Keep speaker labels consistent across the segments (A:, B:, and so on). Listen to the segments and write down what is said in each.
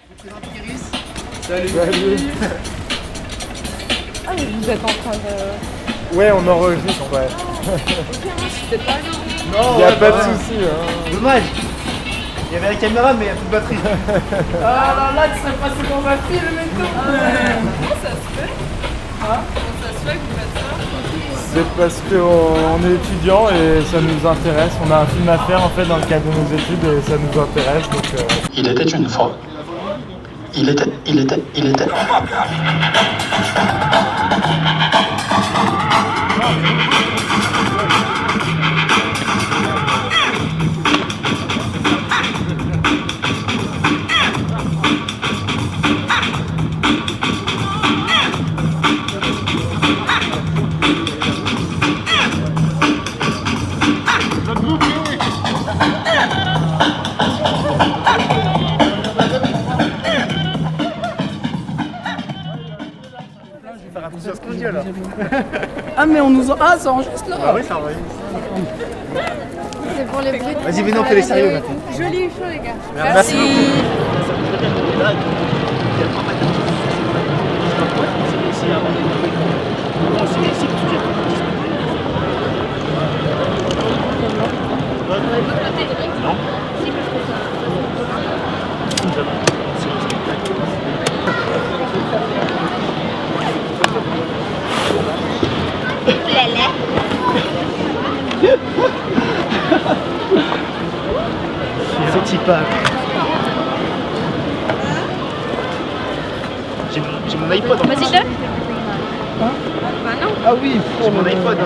A: Je présente Iris.
B: Salut.
C: Ah mais vous êtes en train de...
B: Ouais, on enregistre, ouais.
C: C'est pas grave.
A: Non,
B: Y a pas de soucis. Hein.
A: Dommage. Il y avait la caméra, mais il n'y a plus de batterie.
C: Ah là, tu serais passé dans ma film et tout. Comment ça se fait? Comment ça se fait que vous faites ça?
B: C'est parce qu'on est étudiant et ça nous intéresse. On a un film à faire en fait dans le cadre de nos études et ça nous intéresse. Donc,
D: Il était une fois. Il était.
A: Faire attention à ce qu'on dit alors.
C: Ah mais on nous en... Ah ça enregistre là.
A: Ah oui, ça enregistre.
E: C'est pour les bruits.
A: Vas-y, venez, on fait les sérieux maintenant.
E: Joli chaud les gars.
A: Merci. C'est type. J'ai mon iPod en
E: Vas-y,
A: plus.
E: donne. Bah non.
A: Ah oui, j'ai mon iPod.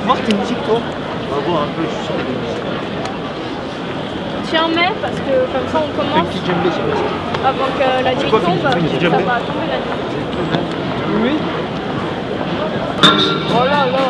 A: Voir tes musiques toi. On va voir un peu, je suis sur les musiques.
E: Tu en mets parce que comme ça on
A: Fais une
E: commence
A: petite djembé, c'est quoi ça?
E: avant que la nuit
A: quoi,
E: tombe.
A: fais une petite
E: Ça
A: djembé.
E: va tomber la nuit.
A: Oui.
C: Oh là là.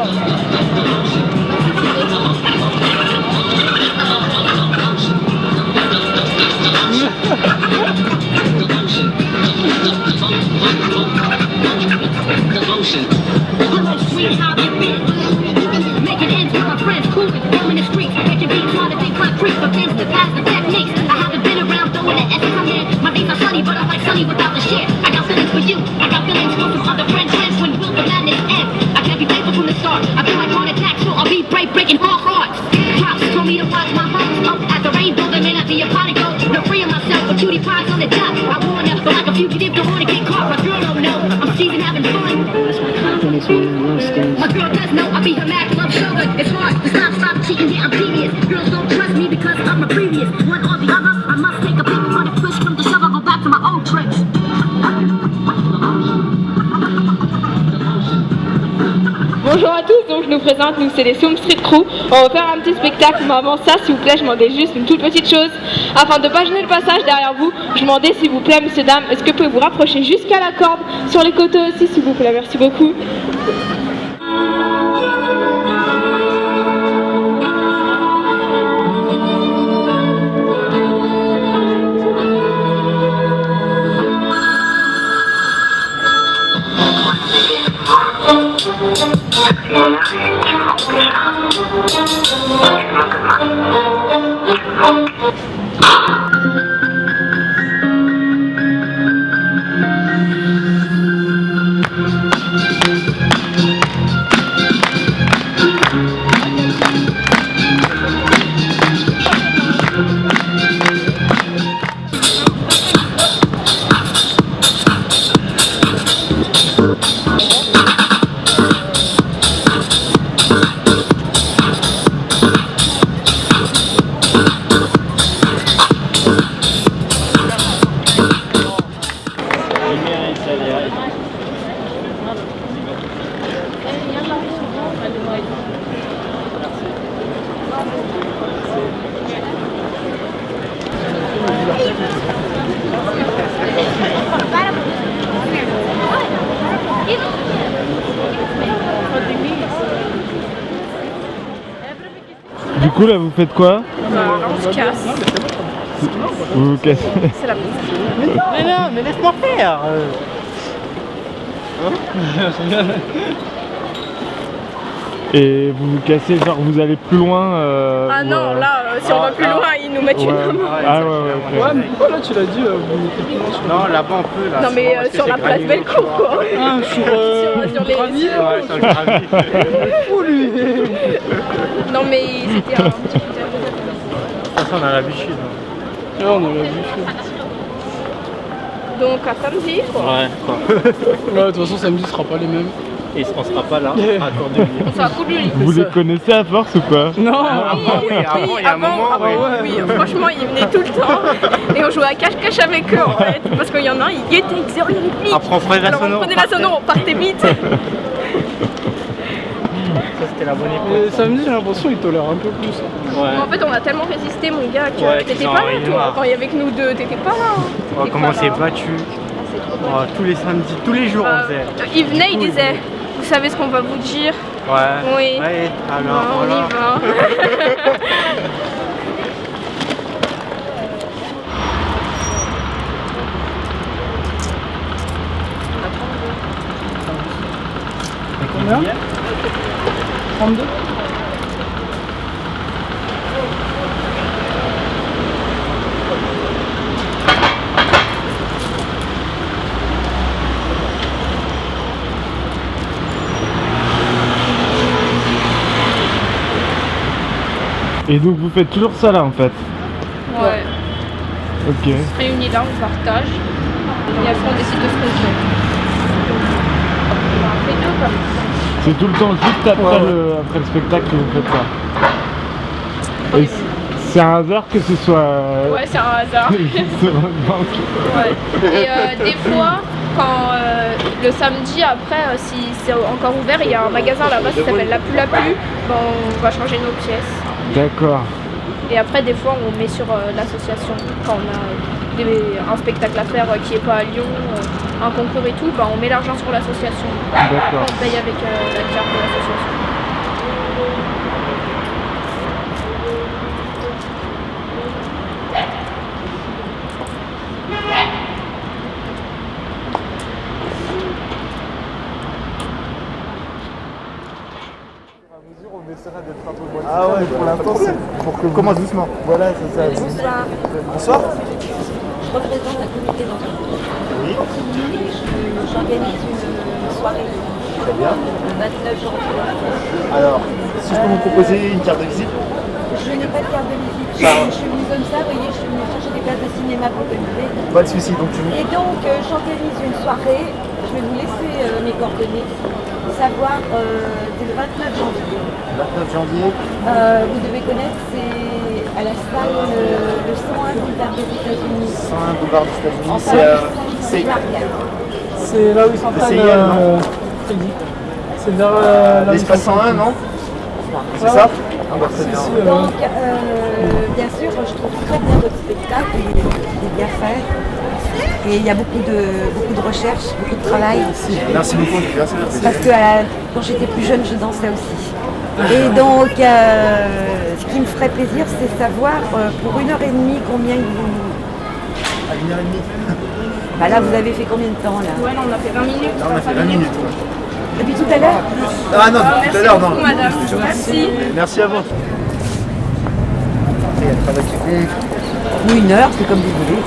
F: Making ends with my friends, coolin', roaming the streets, catching beats while they think concrete, but things to pass the techniques. I haven't been around throwing the S's on there. My days are sunny, but I'm like sunny without the shit. I got feelings for you, I got feelings for some other friends when will the madness end? I can't be faithful from the start. I feel like heart attack, so I'll be brave, breaking all hearts. Cops told me to watch my heart up at the rainbow. There may not be a prodigal, no free of myself, but cutie pies on the top. I warn ya, but like a fugitive, don't wanna get caught. My girl don't know, I'm seasoned having fun. My girl does know I be her mad love shoulder. It's hard to stop cheating, yeah, I'm genius. Girls don't trust me because of my previous. One or the other, I must take a pick. When it push from the shove, I go back to my old tricks.
G: Bonjour à tous, donc je nous présente, nous c'est les Soum Street Crew. On va faire un petit spectacle, mais avant ça, s'il vous plaît, je demandais juste une toute petite chose. Afin de ne pas gêner le passage derrière vous, je demandais s'il vous plaît, messieurs, dames, est-ce que vous pouvez vous rapprocher jusqu'à la corde, sur les côtés aussi, s'il vous plaît, merci beaucoup.
B: Du coup, là, vous faites quoi?
E: Là, on se casse.
B: Vous vous cassez.
E: C'est la piste.
A: Mais non, mais laisse-moi faire.
B: Et vous vous cassez, genre vous allez plus loin
E: Ah
B: ou,
E: non, là, si on va plus loin, ils nous mettent
B: ouais.
E: une amende.
B: Ah ouais, ok.
H: Ouais, mais pourquoi là tu l'as dit, vous mettez plus loin sur
A: Non, là-bas on peut là.
E: Non, mais
A: parce que
E: sur
A: c'est
E: la place
A: granuleux,
E: Bellecour,
A: tu vois.
E: quoi.
H: Ah, sur
E: Sur les...
H: gravier.
A: Ouais, sur le gravier.
H: Fou lui.
E: Non, mais c'était un petit critère.
A: De toute façon, on a l'habitude. hein.
H: Ouais, on a l'habitude.
E: Donc, à samedi, quoi.
A: Ouais, quoi.
H: Ouais, de toute façon, samedi ce sera pas les mêmes.
A: Et on sera pas là à Cordelier.
E: On s'en fout de lui.
B: Vous les connaissez à force ou pas?
H: Non.
A: Avant, oui, avant, il y a un moment.
E: Oui, franchement, ils venaient tout le temps. Et on jouait à cache-cache avec eux, en fait. Parce qu'il y en a un, il guettait, il disait, oh, il y a les flics.
A: Après, on prenait la
E: Alors,
A: sono.
E: on prenait la sono, on partait vite.
A: Ça, c'était la bonne
H: Mais
A: époque.
H: samedi, j'ai l'impression qu'ils tolèrent un peu plus.
E: Mais
A: Ouais.
E: en fait, on a tellement résisté, mon gars, que
A: Ouais,
E: t'étais
A: qu'ils en
E: pas là,
A: avaient
E: toi.
A: marre.
E: Quand il y avait que nous deux, t'étais pas là.
A: Oh,
E: T'étais
A: comment
E: pas
A: on s'est
E: là.
A: battu.
E: Ah, c'est trop
A: Oh, tous les samedis, tous les jours on faisait.
E: Il venait, il disait, vous savez ce qu'on va vous dire?
A: Ouais.
E: Oui.
A: Ouais, alors
E: On
A: voilà.
E: y va.
H: Combien 32.
B: Et donc vous faites toujours ça là en fait?
E: Ouais.
B: Ok.
E: On se réunit là, on partage. Et après, on décide de ce qu'on fait. On fait deux comme ça.
B: C'est tout le temps juste après,
H: Ouais.
B: après le spectacle que vous faites ça? Et c'est un hasard que ce soit
E: Ouais, c'est un hasard.
B: juste sur votre banque.
E: Ouais. Et des fois, quand le samedi après, si c'est encore ouvert, il y a un magasin là-bas qui s'appelle La Plus La Plus, ben, on va changer nos pièces.
B: D'accord.
E: Et après, des fois, on met sur l'association. Quand on a un spectacle à faire qui n'est pas à Lyon, un concours et tout, ben, on met l'argent sur l'association.
B: D'accord.
E: On paye avec la carte de l'association.
B: Ah ouais, pour l'instant c'est pour que commence doucement. Voilà, c'est ça.
I: Bonsoir.
B: Bonsoir.
I: Je représente un comité d'entreprise.
B: Oui.
I: J'organise une soirée
B: Très bien.
I: le 29 janvier.
B: Alors, si je peux vous proposer une carte de visite?
I: Je n'ai pas de carte de visite.
B: Ça va.
I: Je suis venue comme ça, vous voyez, je suis venue chercher des places de cinéma pour le comité.
B: Pas de soucis, donc tu
I: Et donc, j'organise une soirée. Je vais vous laisser mes coordonnées. Savoir, c'est le 29 janvier.
B: 29 janvier.
I: Vous devez connaître, c'est à la salle le 101 boulevard des États-Unis.
B: 101 boulevard des États-Unis.
I: En
B: C'est
I: face
B: c'est
I: Marianne.
H: C'est là où ils s'entraînent.
B: C'est hier, non
H: Freddy. C'est vers là où ils
B: l'espace
H: s'entraînent.
B: 101, non? C'est
H: Ouais.
B: ça? Ah bah très bien.
H: Si,
I: Donc, bien sûr, je trouve très bien votre spectacle, il est bien fait. Et il y a beaucoup de recherche, beaucoup de travail.
B: Merci beaucoup, merci.
I: Parce que quand j'étais plus jeune, je dansais aussi. Et donc, ce qui me ferait plaisir, c'est savoir pour 1h30 combien vous...
B: À 1h30.
I: Bah là, vous avez fait combien de temps là?
E: Ouais, non, on a fait 20 minutes.
B: Là, on a fait 20 minutes. Ouais.
I: Depuis tout à l'heure?
B: Ah non, tout à l'heure, non.
E: Merci beaucoup, madame. Merci.
B: Merci à vous. Après, il y a le travail qui compte.
I: Ou 1 heure, c'est comme vous voulez.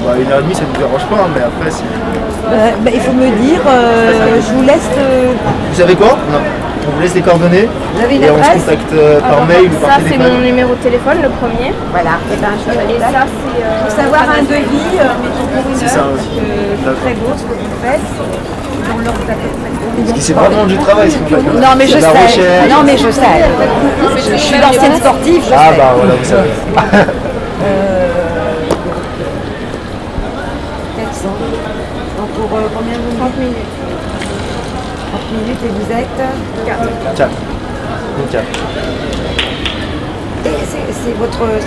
B: Bah, 1h30, ça ne nous dérange pas, mais après, si.
I: Bah, il faut me dire, je vous laisse...
B: Vous savez quoi? Non. On vous laisse les coordonnées.
I: Vous avez une
B: et on se
I: adresse?
B: contacte par mail ou par
E: Ça, c'est
B: téléphone.
E: mon numéro de téléphone, le premier.
I: Voilà, et ben je vous
E: Et
I: contacte.
E: ça, c'est.
I: Pour savoir un devis, mettons pour 1 heure,
B: C'est ça
I: parce
B: aussi.
I: que c'est très beau ce que vous faites. Dans l'ordre d'à peu près combien de
B: Parce que c'est
I: temps?
B: vraiment du travail ce qu'on fait.
I: Non mais je
B: C'est de la
I: sais,
B: recherche.
I: non mais je sais. Je suis l'ancienne sportive, je
B: Ah
I: sais.
B: bah voilà, vous savez.
I: 400. Donc pour combien vous 30 minutes. 30 minutes et vous êtes 4.
B: 4. Nickel.
I: Et c'est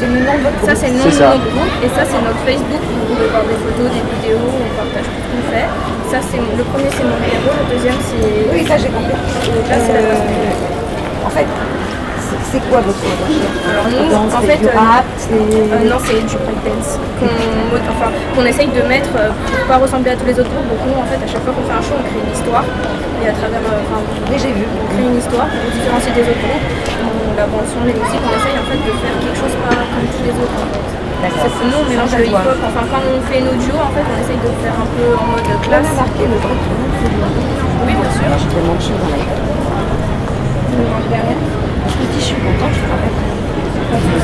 I: le nom de votre
E: Ça,
I: groupe.
E: c'est le nom
B: C'est
E: de
B: ça.
E: notre groupe. Et ça, c'est notre Facebook. Vous pouvez voir des photos, des vidéos, on partage tout ce qu'on fait. Ça, c'est le premier, c'est mon numéro. Le deuxième, c'est.
I: Oui, ça j'ai compris.
E: Donc là, c'est la
I: En fait, C'est quoi votre recherche?
E: Alors nous,
I: Danse,
E: en
I: c'est
E: fait,
I: du rap, c'est...
E: non, c'est du breakdance qu'on essaye de mettre pour pas ressembler à tous les autres groupes. Donc nous, en fait, à chaque fois qu'on fait un show, on crée une histoire. Et à travers,
I: Oui, j'ai vu.
E: on crée une histoire pour différencier des autres groupes. La bande son, les musiques, on essaye en fait de faire quelque chose pas comme tous les autres. En fait.
I: D'accord.
E: Nous, on mélange le hip-hop. Enfin, quand on fait nos duos, en fait, on essaye de faire un peu en mode
I: On a
E: classe.
I: marqué le vrai tout le monde, c'est bien.
E: Oui, bien sûr.
I: J'ai tellement de choses dans la tête.
E: Vous mangez derrière.
I: Je me dis, je suis contente, je travaille.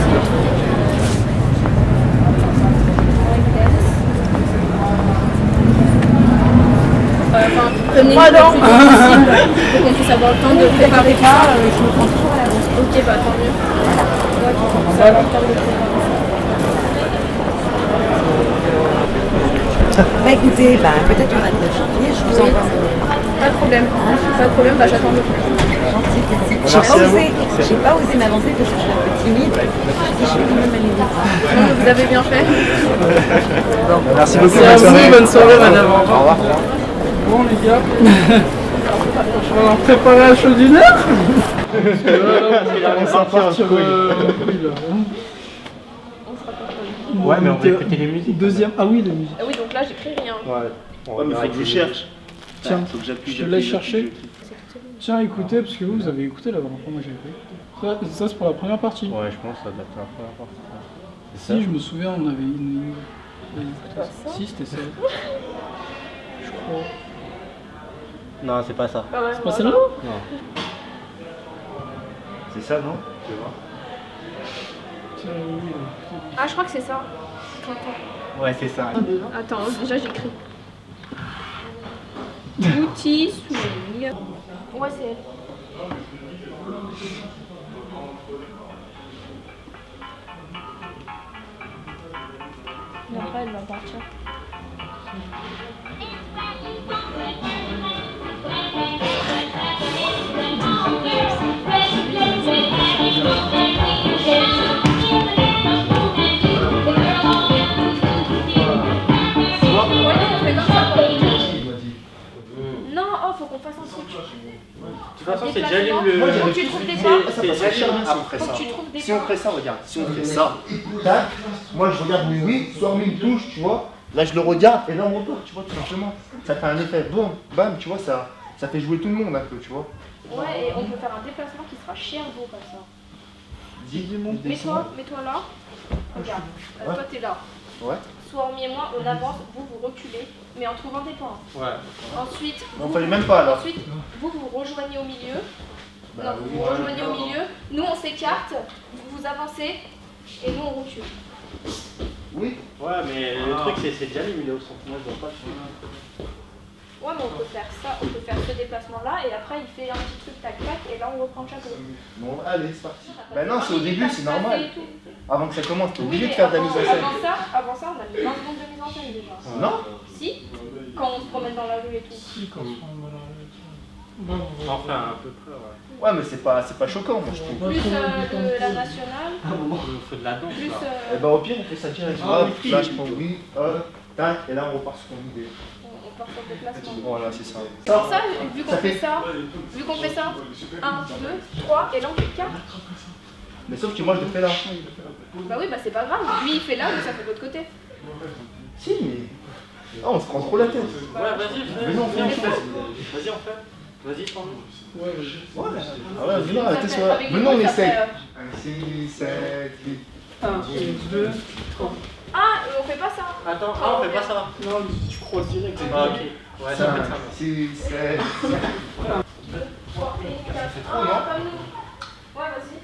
E: Enfin, prenez le plus tôt possible pour qu'on puisse avoir le temps de préparer tout ça.
I: Je me prends toujours à l'avance.
E: Ok, bah tant mieux. Ouais, ça va avoir le temps de préparer ça.
I: Bah écoutez, peut-être le 29 janvier, je vous
E: Oui.
I: envoie.
E: Pas de problème. Pas de problème, bah j'attends le plus.
I: Gentil, merci. J'ai pas osé m'avancer parce que je suis un peu timide. Je dis, je vais quand même aller voir.
E: Non, vous avez bien fait.
A: Merci beaucoup.
H: Merci à vous, bonne soirée madame.
A: Au revoir.
H: Bon les gars, on va leur préparer un show d'une heure. On va partir oui, là.
A: Ouais, mais on va écouter les musiques.
H: Deuxième, ah oui, les musiques.
E: Ah oui, donc là j'écris rien.
A: Ouais, mais faut que je cherche.
H: Tiens,
A: Faut que j'appuie.
H: je te laisse chercher. Tiens, écoutez, parce que vous avez écouté la dernière fois, moi j'ai écouté. Ça c'est pour la première partie.
B: Ouais, je pense que ça date de la première partie.
H: Si, je me souviens, on avait une... Si, c'était ça. Je crois.
B: Non, c'est pas ça.
H: C'est pas celle-là?
B: Non.
A: C'est ça, non? Tu vois.
H: Tiens, oui, écoutez.
E: Ah, je crois que c'est ça. Attends.
B: Ouais, c'est ça.
E: Attends, déjà j'écris. Outils, swing. Ouais, c'est elle. Et après, elle va partir. Non, oh, faut qu'on fasse un truc.
A: De toute façon, c'est déjà lu le.
E: Faut que tu trouves des points.
A: C'est déjà lu après
E: Faut
A: ça.
E: que tu trouves des
A: Si on
E: points.
A: ferait ça, regarde. Si on fait ça,
J: Tac, moi je regarde mes oui, soit une touche, tu vois. Là je le regarde et là on repart, tu vois, tout simplement. Ça fait un effet boum, bam, tu vois, ça fait jouer tout le monde un peu, tu vois.
E: Ouais, et on peut faire un déplacement qui sera cher-beau comme ça. Mets-toi là. Regarde, toi t'es là.
J: Ouais.
E: Soit on et moi, on avance, vous reculez, mais en trouvant des points.
A: Ouais.
E: Ensuite,
J: On fallait même pas là.
E: ensuite, vous rejoignez au milieu.
J: Bah
E: non,
J: oui.
E: vous rejoignez au milieu. Nous on s'écarte, vous avancez, et nous on recule.
J: Oui.
A: Ouais, mais le truc, c'est déjà lu, il est au centre. Moi, je vois pas le truc.
E: Ouais, mais on peut faire ça, on peut faire ce déplacement-là, et après il fait un petit truc tac-tac, et là on reprend le chapeau.
J: Bon, allez, c'est parti. Bah non, c'est au début, c'est normal. Avant que ça commence, t'es obligé de
E: mais
J: faire de la mise en scène.
E: Avant ça, on a mis 20 secondes de mise en scène déjà.
J: Non.
E: Si, quand on se promène dans la rue et tout.
H: Si, quand on va dans
A: Enfin, un peu près, ouais.
J: Ouais, mais c'est pas choquant, moi je trouve.
E: Plus de la nationale,
A: Il faut de la danse,
E: plus...
A: là.
J: Et bah au pire, on fait ça direct. Hop, là je prends oui, hop, tac, et là on repart sur ton idée.
E: On part sur le déplacement.
J: Voilà, c'est ça.
E: Pour ça, vu qu'on fait ça, 1, 2, 3, et là on fait 4.
J: Mais sauf que moi je le fais là.
E: Bah oui, bah c'est pas grave. Lui il fait là, nous ça fait de l'autre côté.
J: Si, mais. Ah, on se prend trop la tête.
A: Ouais, vas-y,
J: Mais non, fais une chose.
A: Vas-y, on fait. Vas-y, prends-le.
J: Ouais. Ah ouais, venons, arrêtez sur la.
E: Avec les
J: Venons, on
E: points, ça
J: essaye.
E: fait,
J: 6, 7, 8.
H: 1, 2, 3.
E: Ah, on fait pas ça.
A: Attends, on fait pas ça.
H: Non, tu crois direct.
A: Ah, ok. Ouais, ça fait
J: 5,
A: ça.
J: 6, 7.
E: 3 et 4.
J: trop, non
E: Comme nous. Ouais, vas-y.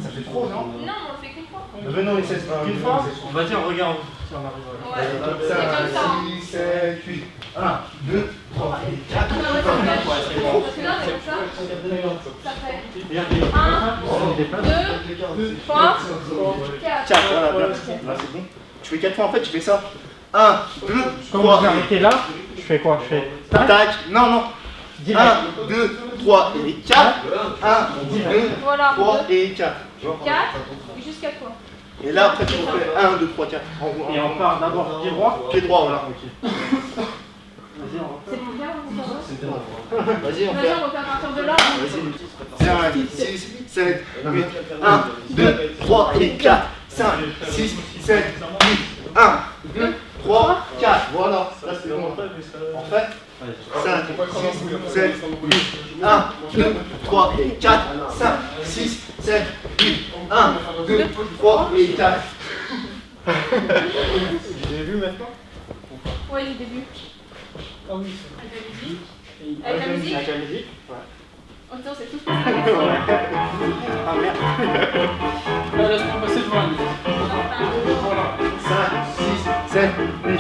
J: Ça fait trop, non?
E: Non, on le fait qu'une fois.
J: Venons, on essaie.
A: Une fois. Vas-y, on regarde. Si on arrive.
E: Ouais. C'est comme ça.
J: 5, 6, 7, 8. 1, 2, 3 et 4.
E: Non, mais comme ça, ça fait 1, 2, 3, 4.
J: 4, voilà, bien. Là, c'est bon. Tu fais 4 fois en fait, tu fais ça. 1, 2,
B: Quand
J: 3.
B: vous arrêtez là, je fais quoi? Je fais
J: Tac. Non, non. 1, 2, 3 et 4. 1, 2,
E: Voilà.
J: 3 et 4.
E: 4, jusqu'à quoi?
J: Et là, après, tu refais 1, 2, 3, 4.
A: Et on part d'abord pied droit.
J: Pied droit, voilà.
E: C'est bien, vous savez.
J: Vas-y, on fait.
E: Vas-y, on refait à partir de là.
J: 5, 6, 7, 8, 1, 2, 3 et 4, 5, 6, 7, 8, 1, 2, 3, 4. Voilà, là c'est bon. En fait, 5, 6, 7, 8, 1, 2, 3 et 4, 5, 6, 7, 8, 1, 2, 3 et 4. Vous avez vu maintenant?
E: Ouais, j'ai début.
H: Ah oui.
E: Avec la musique?
J: Avec la musique? Ouais.
E: Oh non, c'est tout.
J: Ah merde.
H: Laisse-moi passer devant lui. Voilà.
J: 5, 6, 7, 8.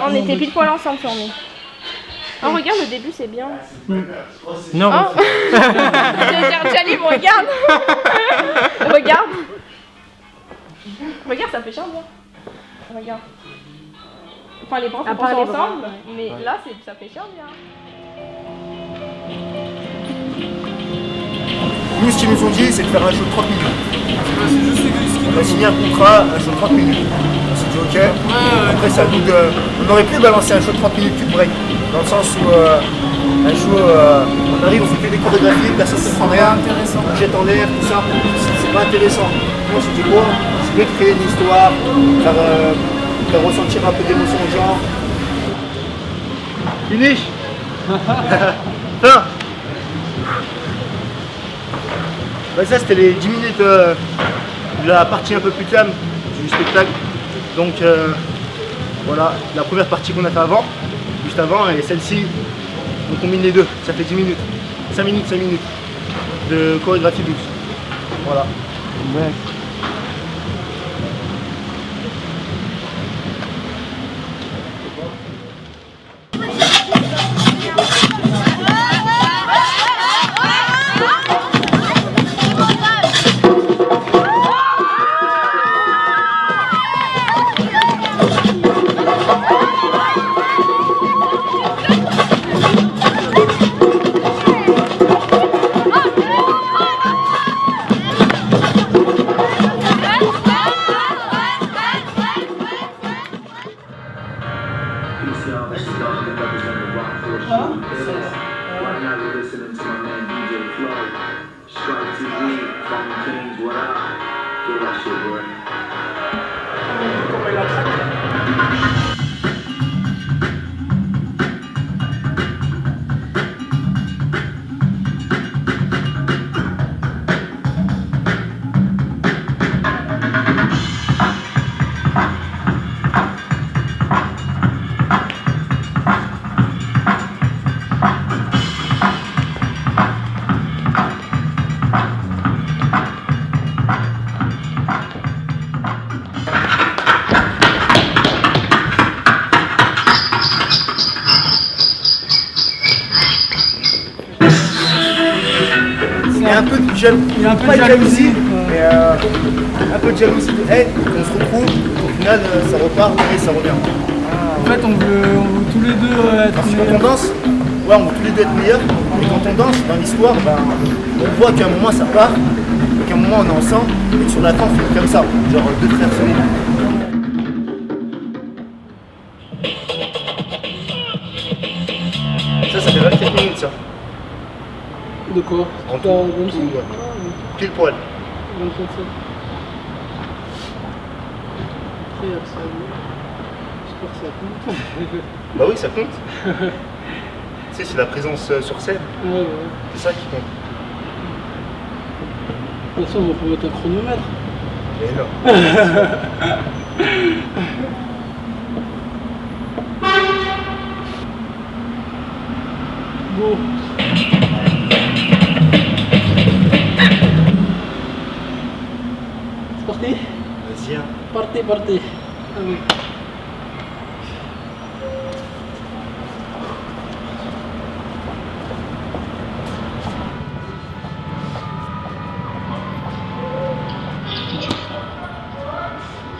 E: On était pile poil ensemble sur nous. Oh, regarde, le début, c'est bien.
A: Non.
E: Oh. Jalib, regarde. Regarde. Regarde, ça fait chiant, bien. Regarde. Enfin, les bras sont pas ensemble, mais là, ça fait chiant, bien.
J: Nous, ce qu'ils nous ont dit, c'est de faire un show de 30 minutes. On a signé un contrat, un show de 30 minutes. On s'est dit ok. Après, ça nous on aurait pu balancer un show de 30 minutes cul break. Dans le sens où un show, on arrive, on fait que des chorégraphies, personne ne comprend rien, on jette en l'air, tout ça. C'est pas intéressant. Nous, on s'est dit quoi? C'est mieux de créer une histoire, faire ressentir un peu d'émotion aux gens. Finish. Fin. Bah ça c'était les 10 minutes de la partie un peu plus calme du spectacle. Donc voilà, la première partie qu'on a fait avant, juste avant, et celle-ci, on combine les deux, ça fait 10 minutes. 5 minutes de chorégraphie douce. Voilà. Ouais. Il y a un peu de jalousie, mais un peu de jalousie de haine, on se retrouve, au final ça repart et ça revient.
H: En fait on veut tous les deux être
J: parce que
H: meilleurs.
J: quand on danse, ouais, on veut tous les deux être meilleurs, et quand on danse dans l'histoire, on voit qu'à un moment ça part, qu'à un moment on est ensemble, et que sur la fin on fait comme ça, genre deux frères solides. Ça fait 24 minutes ça.
H: De quoi?
J: En tout, ouais. Pile poil.
H: 27. J'espère que ça compte.
J: Bah oui, ça compte. Tu sais, c'est la présence sur scène.
H: Ouais.
J: C'est ça qui compte.
H: De toute façon, on va mettre un chronomètre.
J: Mais non.
H: Go. C'est parti?
J: Vas-y, hein.
H: Partez, partez. Ah oui.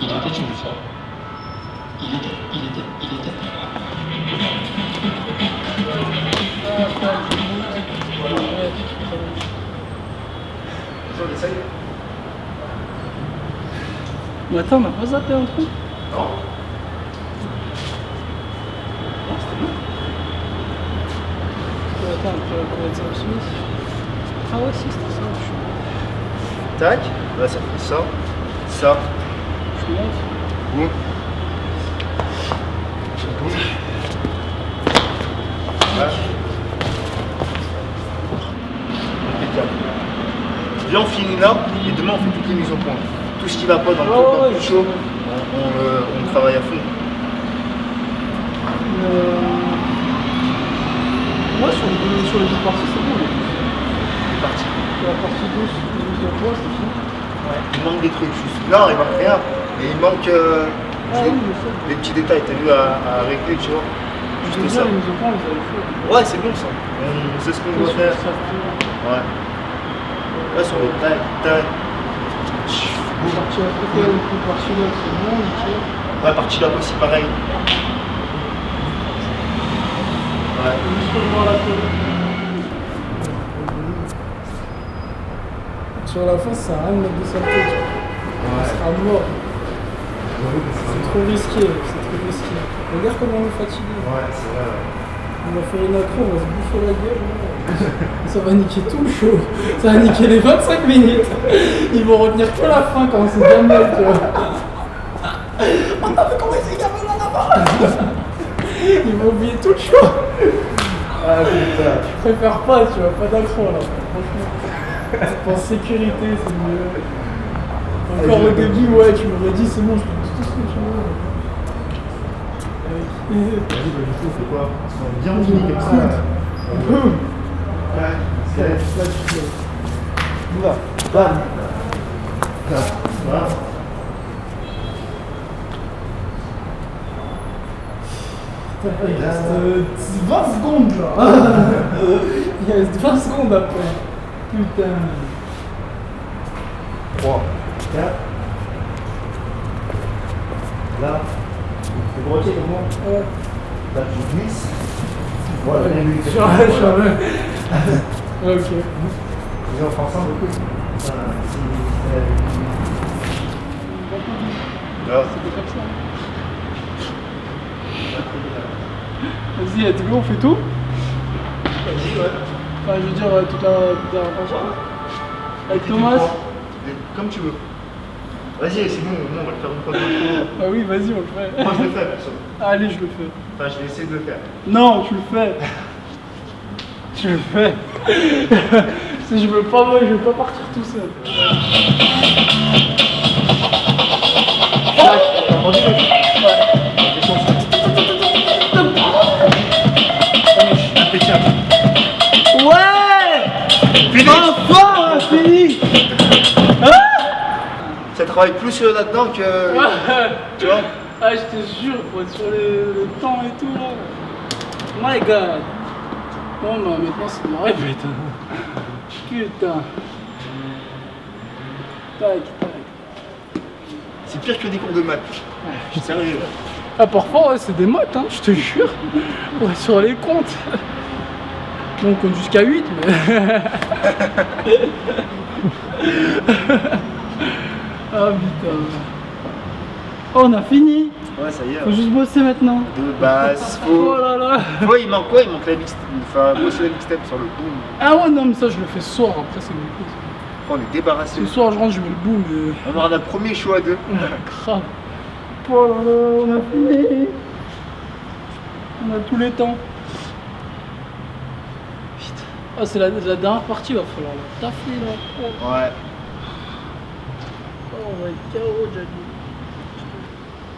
D: Il était une fois. Il était.
H: Mais attends, on n'a pas zappé un truc?
J: Non.
H: Attends, on peut mettre ça aussi. Ah ouais, si, c'était ça.
J: Tac. Là, ça fait ça. Ça.
H: Je monte.
J: Boum. Voilà. Impeccable. Bien, on finit là, et demain on fait toutes les mises au point. Tout ce qui va pas dans le plus chaud, on travaille à fond.
H: Moi, sur les deux parties, c'est bon.
J: C'est parti.
H: La partie 12 de poids, c'est fini.
J: Ouais. Il manque des trucs, juste là, il manque rien. Mais il manque des petits détails, t'as vu, à régler, tu vois. Juste ça.
H: Les mises au point, vous avez fait.
J: Ouais, c'est bon ça. On sait ce qu'on doit faire. Ouais. Là, sur le tac, tac.
H: Partie africaine, partie là, c'est bon, nickel.
J: Ouais, partie là aussi, pareil. Ouais.
H: Juste pour voir la télé. Sur la fin, ça sert à rien de mettre de saleté. On sera mort. C'est trop risqué, c'est trop risqué. Regarde comment on est fatigué.
J: Ouais, c'est vrai.
H: On va faire une accro, on va se bouffer la gueule. Ça va niquer tout le show. Ça va niquer les 25 minutes. Ils vont retenir que la fin quand c'est bien mal, tu vois. On a vu comment ils égaient là-bas. Ils vont oublier tout le show.
B: Ah putain.
H: Je préfère pas, tu vois, pas d'accro là. Franchement. Pour sécurité, c'est mieux. Encore au début, ouais, tu m'aurais dit c'est bon, je peux tout ce que tu veux.
J: Vas-y, bah, du coup, c'est quoi? On est bien fini comme ça.
H: Boum.
J: Ouais, c'est
H: Là, tu fais.
J: là. Bam. Voilà.
H: Il reste 20 secondes là. Il reste 20 secondes après. Putain.
J: 3, 4. Là. C'est bloqué comment?
H: Ouais.
J: Là, je glisse. Voilà, bien vu.
H: Je suis ok.
J: Vas-y, on fait ensemble. Là,
H: C'était comme ça. Vas-y, let's go, on fait tout?
J: vas-y, ouais.
H: Enfin, je veux dire, toute la page. Avec Thomas?
J: Comme tu veux. Vas-y, c'est bon, on va le faire une fois de
H: Ah oui, vas-y, on le fait.
J: Moi, je le fais, perso.
H: Allez, je le fais.
J: Enfin, je vais essayer de le faire.
H: Non, tu le fais. Tu le fais. Si je veux pas, moi, je vais pas partir tout seul.
J: T'as entendu le Impeccable.
H: Ouais!
J: Fini.
H: Enfin, on a fini!
J: Ça travaille plus là-dedans que. Tu vois?
H: Ah, je te jure, faut être sur le temps et tout là. My god! Bon, bah maintenant c'est de la répète. Putain! Tac, tac.
J: C'est pire que des cours de maths. Je suis sérieux.
H: Ah, parfois, ouais, c'est des maths, hein, je te jure. Ouais, sur les comptes. Bon, on compte jusqu'à 8, mais. Ah putain. Oh, on a fini.
J: Ouais, ça y est.
H: Faut juste bosser maintenant.
J: De base, faut.
H: Oh là là.
J: Tu vois, il manque quoi? Il manque la mixtape. Enfin, bosser la mixtape sur le boom.
H: Ah ouais, non, mais ça, je le fais ce soir. Après, c'est beaucoup.
J: On est débarrassé.
H: Ce soir, je rentre, je mets le boom. Et...
J: On aura notre premier show à deux.
H: Grave. Oh là là, on a fini. On a tous les temps. Putain. Ah, c'est la dernière partie, il va falloir la taffer là. Oh.
J: Ouais.
H: Oh, on va être KO, Jali.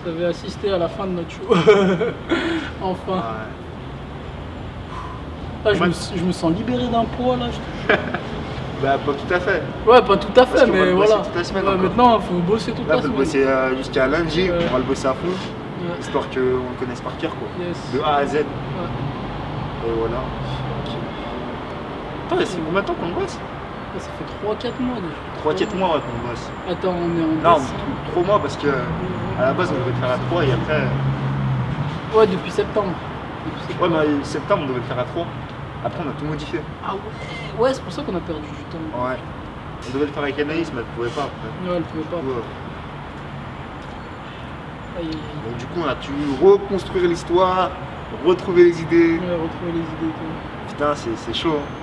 H: Vous avez assisté à la fin de notre show. Enfin.
J: Ouais.
H: Ah, je me sens libéré d'un poids là.
J: Bah, pas tout à fait.
H: Ouais, pas tout à fait,
J: Parce qu'on va
H: mais
J: le bosser
H: voilà.
J: toute la semaine
H: Ouais,
J: encore.
H: maintenant, il faut bosser toute
J: Là,
H: la
J: on peut le
H: semaine.
J: bosser jusqu'à lundi,
H: Ouais.
J: on va le bosser à fond,
H: Ouais.
J: histoire qu'on le connaisse par cœur, quoi.
H: Yes.
J: De A à Z.
H: Ouais.
J: Et voilà. Attends, c'est combien de temps qu'on bosse?
H: Ah, ça fait 3-4 mois déjà.
J: 3-4 mois, ouais, qu'on bosse.
H: Attends, on est en
J: Non,
H: décembre.
J: 3 mois parce que à la base, on devait le faire à 3 et après.
H: Ouais, depuis septembre.
J: Ouais, mais septembre, on devait le faire à 3. Après, on a tout modifié.
H: Ah ouais, ouais, c'est pour ça qu'on a perdu du temps.
J: Ouais. On devait le faire avec Anaïs, mais elle pouvait pas après.
H: Ouais, elle pouvait pas.
J: Ouais.
H: Aïe, aïe, aïe.
J: Donc, du coup, on a dû reconstruire l'histoire, retrouver les idées.
H: Ouais, retrouver les idées. Toi.
J: Putain, c'est chaud. Hein.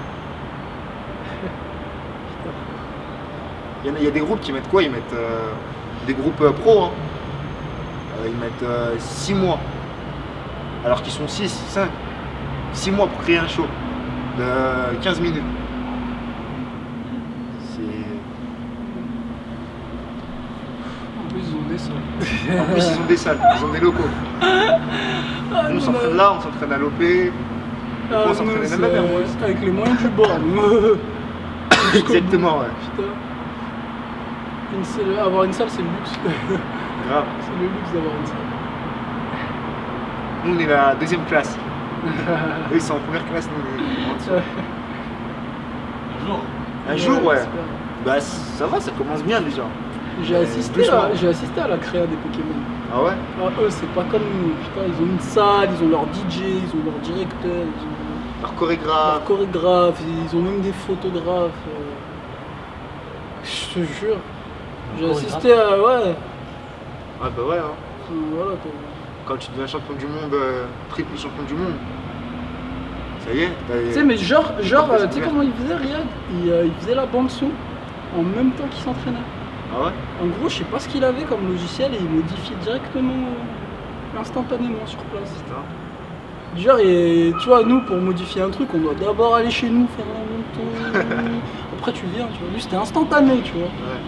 J: Il y a des groupes qui mettent quoi? Ils mettent des groupes pro. Hein. Ils mettent 6 mois. Alors qu'ils sont 6, 5. 6 mois pour créer un show de 15 minutes.
H: En plus, ils ont des salles.
J: En plus, ils ont des salles, ils ont des locaux. Nous, on s'entraîne là, on s'entraîne à l'OP.
H: Ah,
J: On s'entraîne
H: nous,
J: même à Mermoz.
H: c'est avec les moyens du bord.
J: Exactement, ouais.
H: Putain. Avoir une salle, c'est le luxe.
J: Grave.
H: C'est le luxe d'avoir une salle.
J: Nous, on est la deuxième classe. Eux, ils sont en première classe, nous, on est en dessous. Un jour, ouais. Bah, ça va, ça commence bien déjà.
H: J'ai assisté à la créa des Pokémon.
J: Ah ouais?
H: Alors, eux, c'est pas comme nous. Putain, ils ont une salle, ils ont leur DJ, ils ont leur directeur, ils ont
J: Leur chorégraphe.
H: leur chorégraphe, ils ont même des photographes. Je te jure. J'ai assisté à. Ouais.
J: Ah bah ouais, hein.
H: Voilà, quoi.
J: Quand tu deviens champion du monde, triple champion du monde. Ça y est,
H: Tu sais, mais genre tu sais comment il faisait, Riyad? Il faisait la bande-son en même temps qu'il s'entraînait.
J: Ah ouais?
H: En gros, je sais pas ce qu'il avait comme logiciel et il modifiait directement, instantanément sur place.
J: Putain.
H: Genre, et, tu vois, nous, pour modifier un truc, on doit d'abord aller chez nous, faire un monton. Après, tu viens, tu vois. Lui, c'était instantané, tu vois.
J: Ouais.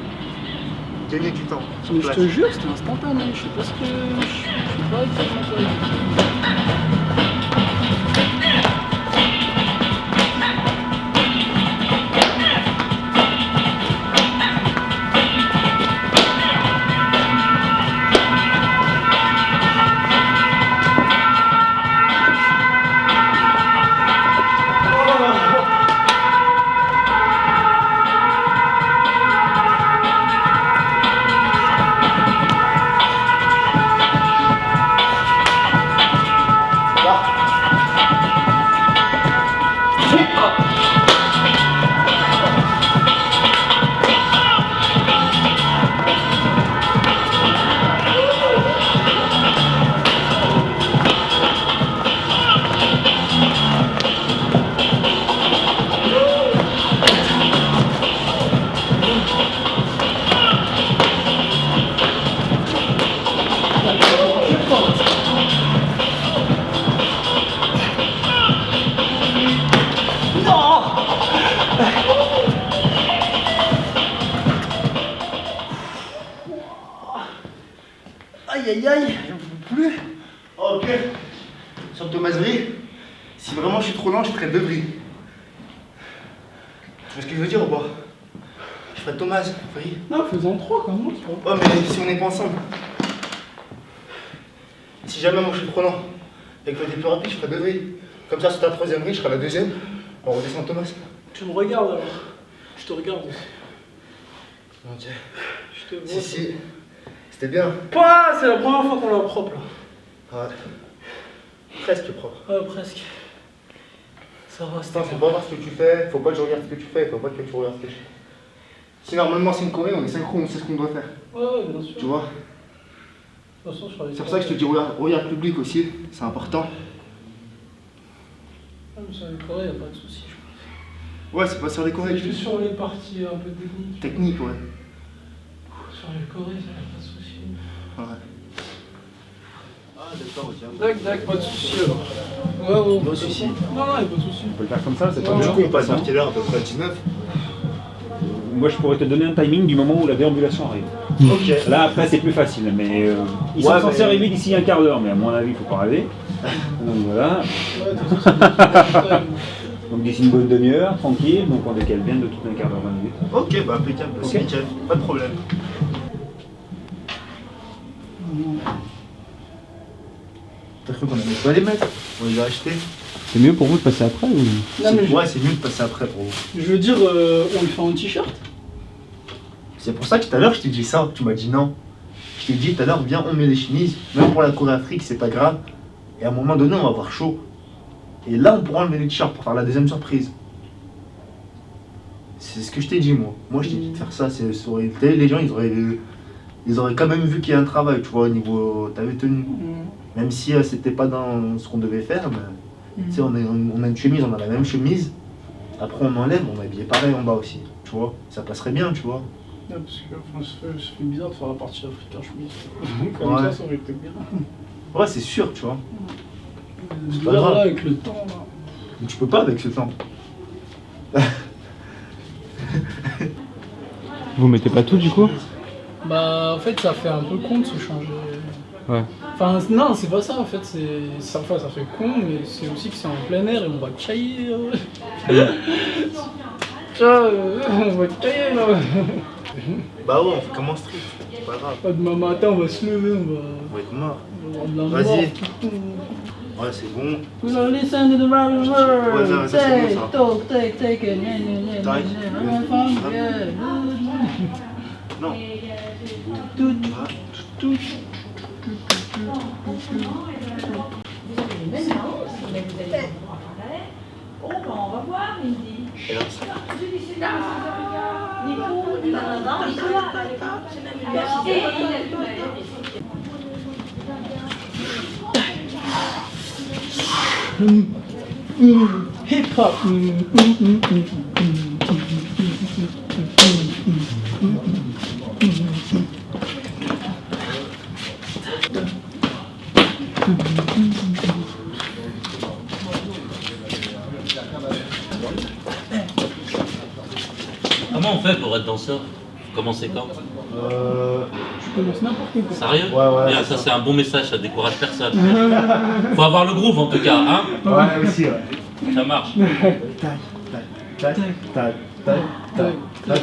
J: Gagner du temps. sur
H: Mais je
J: place.
H: te jure, c'était instantané. Je sais pas ce que. Je sais pas exactement quoi.
J: Aïe aïe aïe, j'en peux plus. Oh, ok. Sur le Thomas Brie, si vraiment je suis trop lent, je ferai 2 bris. Tu vois ce que je veux dire ou pas? Je ferai Thomas Brie.
H: Non, faisons 3 quand même.
J: Oh, mais si on n'est pas ensemble. Si jamais moi je suis trop lent et que t'es plus rapide, je ferai 2 bris. Comme ça, sur ta 3e brie, je ferai la 2e. On redescend Thomas.
H: Tu me regardes alors. Je te regarde aussi.
J: Ok.
H: Je te vois.
J: Si, si. C'était bien.
H: Pas, c'est la première fois qu'on l'a propre là.
J: Ouais. Presque propre.
H: Ouais, presque. Ça va,
J: Putain, faut pas voir ce que tu fais, faut pas que je regarde ce que tu fais, faut pas que tu regardes ce que je fais. Si normalement c'est une choré, on est synchro, on sait ce qu'on doit faire.
H: Ouais, bien sûr.
J: Tu vois?
H: De toute façon, je ferai les
J: C'est pour ça que je te dis regarde le public aussi, c'est important.
H: Ah, mais sur les chorés, y'a pas de soucis, je pense.
J: Ouais, c'est pas sur les chorés.
H: C'est juste sur les parties un peu techniques.
J: Technique, ouais.
H: Sur les chorés, ça y'a pas de soucis.
J: Ouais. Ah, d'accord, ok.
H: Dac, pas de soucis alors. Ouais,
J: Pas de soucis.
H: Non, y'a pas de soucis.
K: On peut le faire comme ça, c'est pas
J: Du
K: bien.
J: coup, on passe vers quelle heure à peu près à 19?
K: Moi, je pourrais te donner un timing du moment où la déambulation arrive.
J: Ok.
K: Là, après, c'est plus facile, mais ils sont censés arriver d'ici un quart d'heure, mais à mon avis, il faut pas rêver. Donc voilà.
H: Ouais, de toute façon,
K: Donc d'ici une bonne demi-heure, tranquille, donc on décale bien de tout un quart d'heure, 20 minutes.
J: Ok, bah impeccable, c'est
K: Ok.
J: nickel, pas de problème. T'as cru qu'on allait pas les mettre? On les a achetés?
K: C'est mieux pour vous de passer après ou...
H: Non, mais
J: Ouais, c'est mieux de passer après pour vous.
H: je veux dire, on lui fait un t-shirt.
J: C'est pour ça que tout à l'heure je t'ai dit ça, tu m'as dit non. Je t'ai dit tout à l'heure, viens, on met les chemises, même pour la chorégraphie, c'est pas grave. Et à un moment donné, on va avoir chaud. Et là, on pourra enlever les t-shirts pour faire la deuxième surprise. C'est ce que je t'ai dit, moi. Moi, je t'ai dit de faire ça. Les gens, ils auraient quand même vu qu'il y a un travail, tu vois, au niveau. T'avais tenu. Même si c'était pas dans ce qu'on devait faire, mais. Tu sais, on a une chemise, on a la même chemise. Après, on enlève, on est habillé pareil en bas aussi. Tu vois, ça passerait bien, tu vois.
H: Ouais, parce que enfin, ça fait bizarre de faire la partie africaine chemise. Comme
J: Ouais.
H: ça aurait été bien.
J: Ouais, c'est sûr, tu vois. C'est pas
H: Là,
J: grave.
H: là, avec le temps, là.
J: Mais tu peux pas avec ce temps.
B: Vous mettez pas tout du coup?
H: Bah, en fait, ça fait un peu con de se changer.
B: Ouais.
H: Enfin, non, c'est pas ça en fait, ça fait con, mais c'est aussi que c'est en plein air et on va cailler. Tu vois, on va cailler là.
J: Bah ouais, on fait comme un street, c'est pas grave.
H: Demain matin, on va se lever,
J: On va être mort.
H: on va avoir de la
J: Vas-y.
H: mort, tout.
J: Ouais, c'est bon.
H: We gonna listen to the round
J: Ouais,
H: world.
J: non, ça, c'est bon, ça.
H: Talk, take it,
J: Tac. Non.
H: Tout.
J: Et là, ça.
H: Hip hop.
L: Comment on fait pour être danseur? Vous commencez quand?
H: Je commence n'importe quoi.
L: Sérieux?
J: Ouais,
L: Bien, ça c'est un bon message, ça décourage personne. Faut avoir le groove en tout cas, hein?
J: Ouais, aussi, ouais.
L: Ça marche.
J: Tac, tac, tac, tac, tac, tac.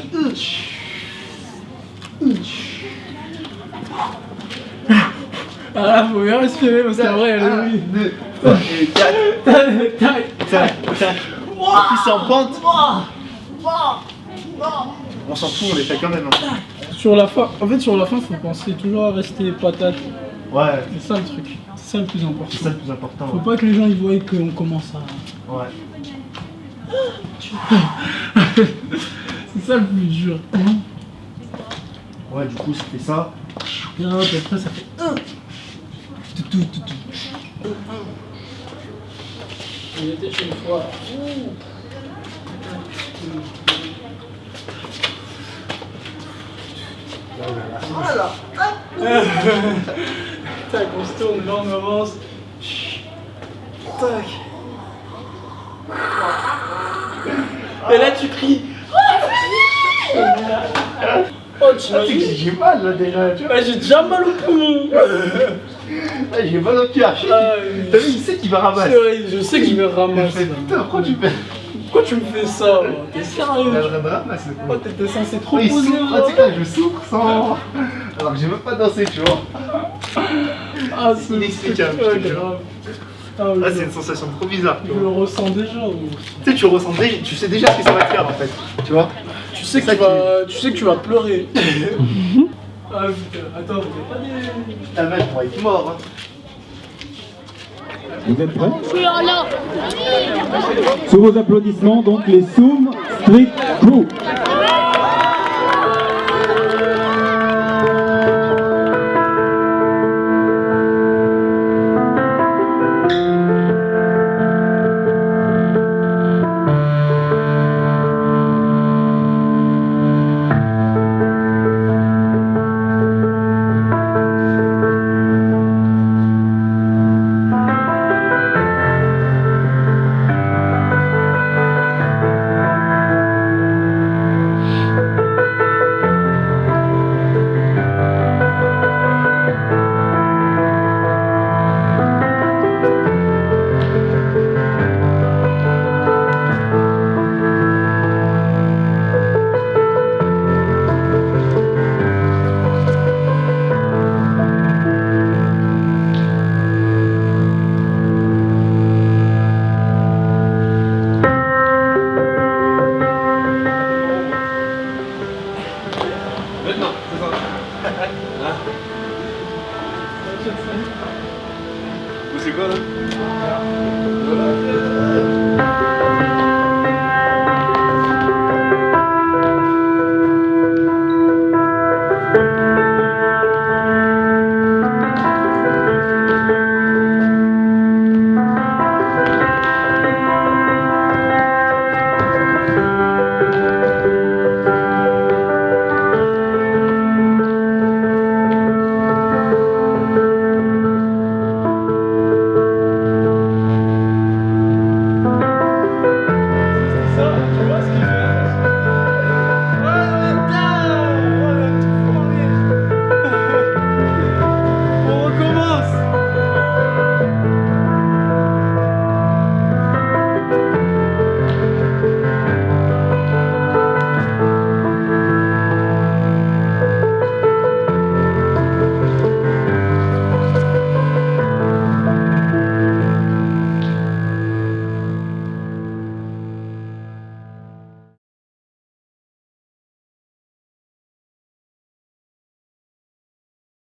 H: Ah là, faut bien respirer parce qu'en vrai, elle est oui.
J: 2, 3, et 4.
H: Tac, tac,
J: Tac, tac. Et puis c'est en pente. On s'en fout, on les fait quand même. Hein.
H: Sur la fin, en fait, sur la fin, faut penser toujours à rester patate.
J: Ouais,
H: C'est ça le truc. C'est ça le plus important.
J: c'est ça le plus important.
H: Faut pas que les gens ils voient qu'on commence à.
J: Ouais.
H: C'est ça le plus dur.
J: Ouais, du coup, c'était ça.
H: Et hop, après, ça fait. Tout. Il était chez une fois. Tac, on se tourne, là on avance. Tac. Et là tu cries. Oh, tu m'as dit.
J: J'ai mal là déjà, tu vois.
H: Ah, j'ai déjà mal au poumon.
J: J'ai mal au cœur. T'as vu, il sait qu'il va ramasser.
H: C'est vrai, je sais que je vais ramasser.
J: Putain, pourquoi tu fais?
H: Pourquoi tu me fais ça? T'es sérieux?
J: Elle ramasse.
H: Oh, t'étais censé trop
J: Il
H: poser.
J: souffre, tu sais quoi, je souffre sans. Alors que j'ai même pas dansé, tu vois.
H: Ah,
J: c'est inexplicable, je te jure.
H: grave. Ah,
J: Là, c'est une sensation trop bizarre.
H: Je le ressens déjà.
J: Tu sais, tu ressens déjà, tu sais déjà ce que ça va te faire en fait. Tu vois?
H: Tu sais que tu vas pleurer. Ah putain, attends, t'as pas des.
J: Ta mère pourrait être mort. Hein.
K: Vous êtes prêts?
F: Oui, alors.
K: Sous vos applaudissements, donc les Soum Street Crew.